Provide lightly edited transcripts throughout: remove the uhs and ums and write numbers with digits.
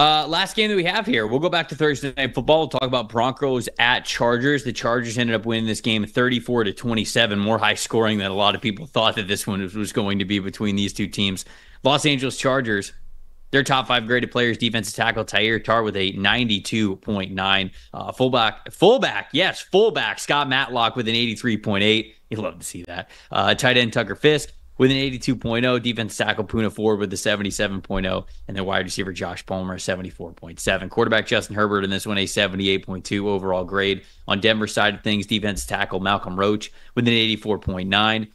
Last game that we have here, we'll go back to Thursday Night Football. We'll talk about Broncos at Chargers. The Chargers ended up winning this game 34-27, more high scoring than a lot of people thought that this one was going to be between these two teams. Los Angeles Chargers, their top 5 graded players, defensive tackle Tyler Tart with a 92.9. Fullback Scott Matlock with an 83.8. You'd love to see that. Tight end Tucker Fisk with an 82.0, defensive tackle Puna Ford with a 77.0, and then wide receiver Josh Palmer, 74.7. Quarterback Justin Herbert in this one, a 78.2 overall grade. On Denver's side of things, defensive tackle Malcolm Roach with an 84.9.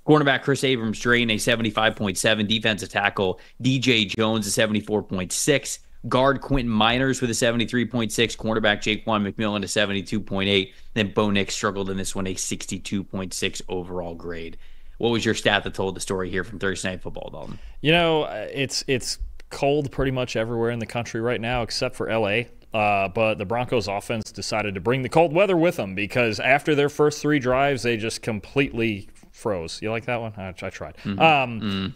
Cornerback Chris Abrams-Drain, a 75.7. Defensive tackle DJ Jones, a 74.6. Guard Quentin Miners with a 73.6. Cornerback Jaquan McMillan, a 72.8. Then Bo Nix struggled in this one, a 62.6 overall grade. What was your stat that told the story here from Thursday Night Football, Dalton? It's cold pretty much everywhere in the country right now except for L.A., but the Broncos offense decided to bring the cold weather with them because after their first 3 drives, they just completely froze. You like that one? I tried.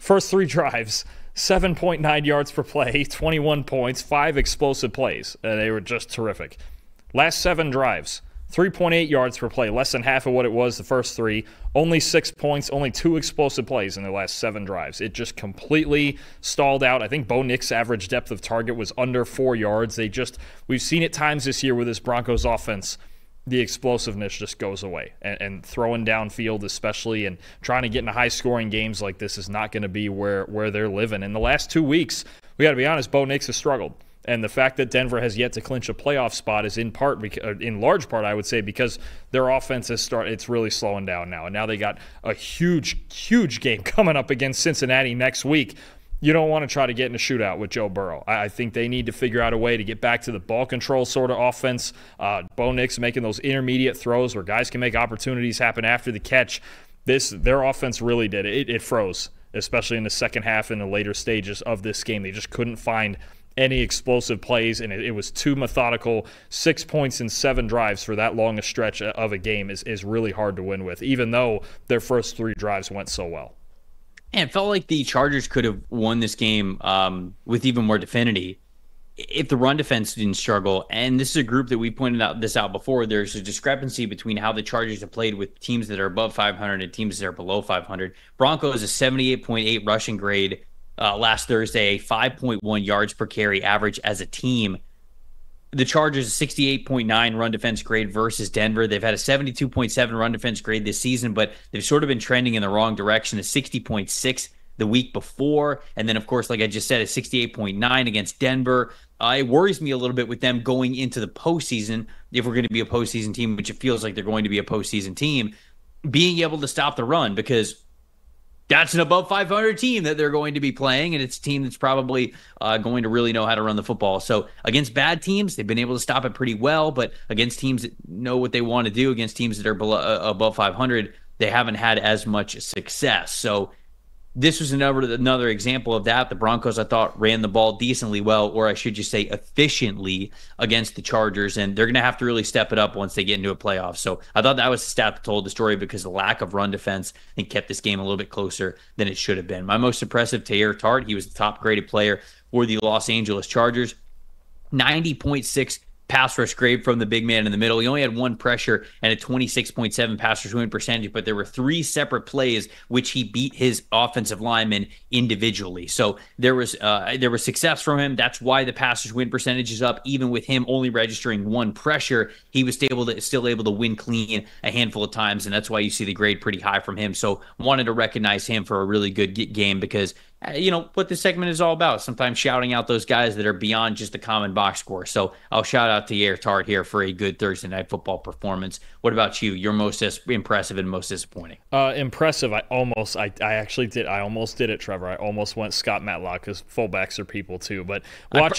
First 3 drives, 7.9 yards per play, 21 points, 5 explosive plays. They were just terrific. Last 7 drives, 3.8 yards per play, less than half of what it was the first 3. Only 6 points, only 2 explosive plays in the last 7 drives. It just completely stalled out. I think Bo Nix's average depth of target was under 4 yards. We've seen it times this year with this Broncos offense. The explosiveness just goes away. And throwing downfield especially and trying to get into high-scoring games like this is not going to be where they're living. In the last 2 weeks, we got to be honest, Bo Nix has struggled. And the fact that Denver has yet to clinch a playoff spot is in large part, I would say, because their offense it's really slowing down now. And now they got a huge game coming up against Cincinnati next week. You don't want to try to get in a shootout with Joe Burrow. I think they need to figure out a way to get back to the ball control sort of offense. Bo Nix making those intermediate throws where guys can make opportunities happen after the catch. Their offense really did it. It froze, especially in the second half and the later stages of this game. They just couldn't find any explosive plays, and it was too methodical. 6 points in 7 drives for that long a stretch of a game is really hard to win with, even though their first 3 drives went so well. And it felt like the Chargers could have won this game with even more definity if the run defense didn't struggle. And this is a group that we pointed out before. There's a discrepancy between how the Chargers have played with teams that are above 500 and teams that are below 500. Broncos a 78.8 rushing grade last Thursday, a 5.1 yards per carry average as a team. The Chargers a 68.9 run defense grade versus Denver. They've had a 72.7 run defense grade this season, but they've sort of been trending in the wrong direction. A 60.6 the week before. And then, of course, like I just said, a 68.9 against Denver. It worries me a little bit with them going into the postseason, if we're going to be a postseason team, which it feels like they're going to be a postseason team, being able to stop the run, because that's an above 500 team that they're going to be playing, and it's a team that's probably going to really know how to run the football. So against bad teams, they've been able to stop it pretty well, but against teams that know what they want to do, against teams that are above 500, they haven't had as much success. So this was another example of that. The Broncos, I thought, ran the ball decently well, or I should just say efficiently, against the Chargers, and they're going to have to really step it up once they get into a playoff. So I thought that was the stat that told the story, because the lack of run defense, I think, kept this game a little bit closer than it should have been. My most impressive, Tyler Tart. He was the top-graded player for the Los Angeles Chargers. 90.6 pass rush grade from the big man in the middle. He only had 1 pressure and a 26.7 pass rush win percentage, but there were 3 separate plays which he beat his offensive linemen individually. So there was success from him. That's why the pass rush win percentage is up. Even with him only registering 1 pressure, he was still able to win clean a handful of times, and that's why you see the grade pretty high from him. So wanted to recognize him for a really good game, because what this segment is all about, sometimes shouting out those guys that are beyond just the common box score. So I'll shout out to Tyler Tart here for a good Thursday Night Football performance. What about you? Your most impressive and most disappointing? Impressive. I almost did it, Trevor. I almost went Scott Matlock, because fullbacks are people too. But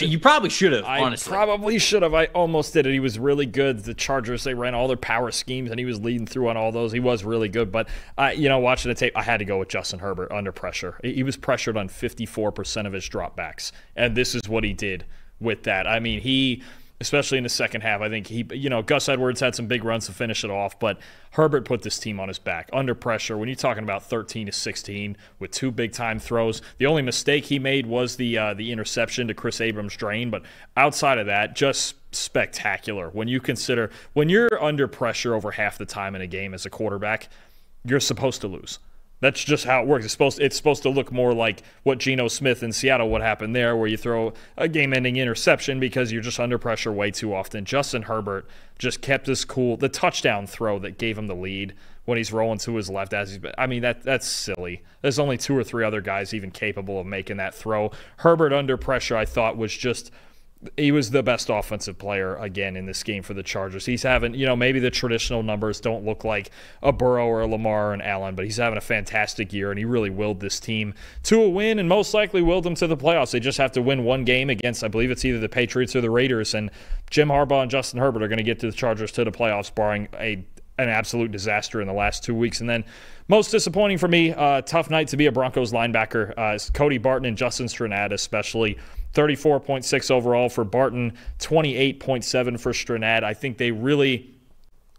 you probably should have, honestly. I probably should have. I almost did it. He was really good. The Chargers, they ran all their power schemes, and he was leading through on all those. He was really good. But, watching the tape, I had to go with Justin Herbert under pressure. He was pressured on 54% of his dropbacks, and this is what he did with that. I mean, especially in the second half. I think Gus Edwards had some big runs to finish it off, but Herbert put this team on his back under pressure. When you're talking about 13-16 with 2 big-time throws, the only mistake he made was the interception to Chris Abrams' drain, but outside of that, just spectacular. When you're under pressure over half the time in a game as a quarterback, you're supposed to lose. That's just how it works. It's supposed to look more like what Geno Smith in Seattle would happen there, where you throw a game-ending interception because you're just under pressure way too often. Justin Herbert just kept this cool. The touchdown throw that gave him the lead when he's rolling to his left, that's silly. There's only 2 or 3 other guys even capable of making that throw. Herbert under pressure, I thought, he was the best offensive player again in this game for the Chargers. He's having, maybe the traditional numbers don't look like a Burrow or a Lamar or an Allen, but he's having a fantastic year, and he really willed this team to a win and most likely willed them to the playoffs. They just have to win one game against, I believe it's either the Patriots or the Raiders, and Jim Harbaugh and Justin Herbert are going to get the Chargers to the playoffs, barring an absolute disaster in the last 2 weeks. And then most disappointing for me, tough night to be a Broncos linebacker. Is Cody Barton and Justin Strnad especially. 34.6 overall for Barton, 28.7 for Strnad. I think they really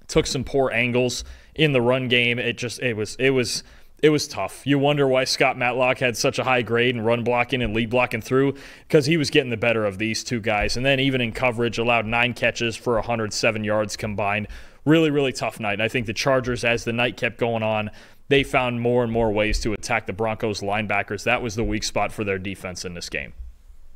took some poor angles in the run game. It was tough. You wonder why Scott Matlock had such a high grade in run blocking and lead blocking through, because he was getting the better of these 2 guys. And then even in coverage, allowed 9 catches for 107 yards combined. Really, really tough night. And I think the Chargers, as the night kept going on, they found more and more ways to attack the Broncos linebackers. That was the weak spot for their defense in this game.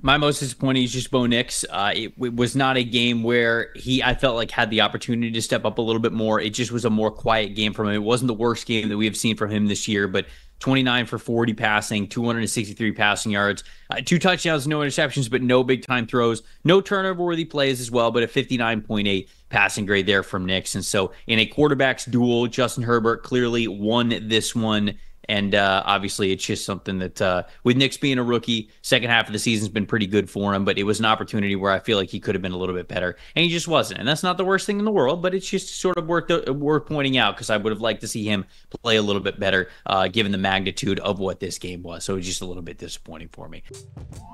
My most disappointing is just Bo Nix. It was not a game where I felt like had the opportunity to step up a little bit more. It just was a more quiet game from him. It wasn't the worst game that we have seen from him this year, but 29 for 40 passing, 263 passing yards, 2 touchdowns, no interceptions, but no big-time throws, no turnover-worthy plays as well, but a 59.8 passing grade there from Nix. And so in a quarterback's duel, Justin Herbert clearly won this one. And obviously, it's just something that with Nix being a rookie, second half of the season's been pretty good for him. But it was an opportunity where I feel like he could have been a little bit better, and he just wasn't. And that's not the worst thing in the world, but it's just sort of worth pointing out, because I would have liked to see him play a little bit better, given the magnitude of what this game was. So it was just a little bit disappointing for me.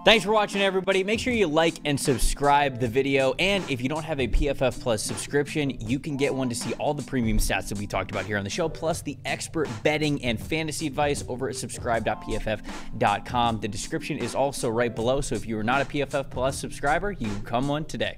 Thanks for watching, everybody. Make sure you like and subscribe the video. And if you don't have a PFF Plus subscription, you can get one to see all the premium stats that we talked about here on the show, plus the expert betting and fantasy advice over at subscribe.pff.com. The description is also right below, so if you are not a PFF Plus subscriber, you can come one today.